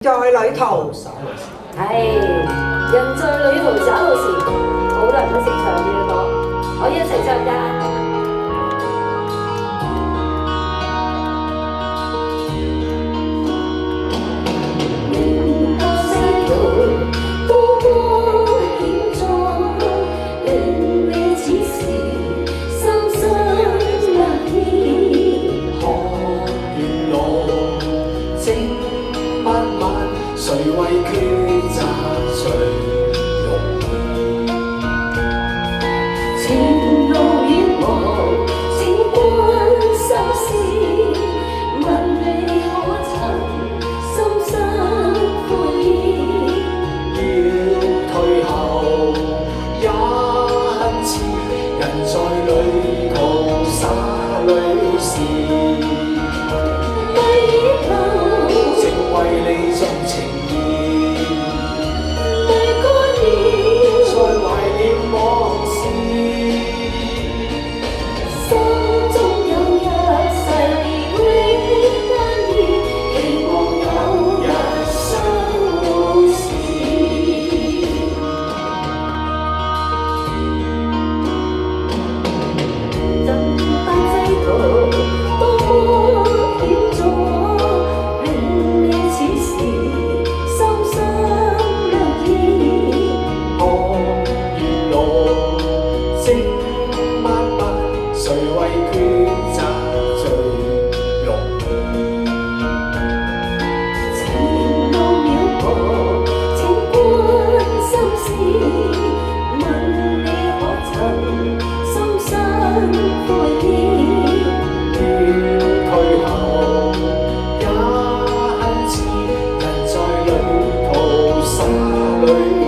在旅途，人在旅途找路時，好多人都識唱呢個歌，可以一齊唱㗎。誰為抉擇最容易？情路遠茫，請關心事。問你可曾心生悔意？要退後也很似人在旅途灑淚時，正為你盡情。誰為抉擇最容易？前路渺茫，請關心事。問你可曾心生悔意？要退後也很似人在旅途灑淚。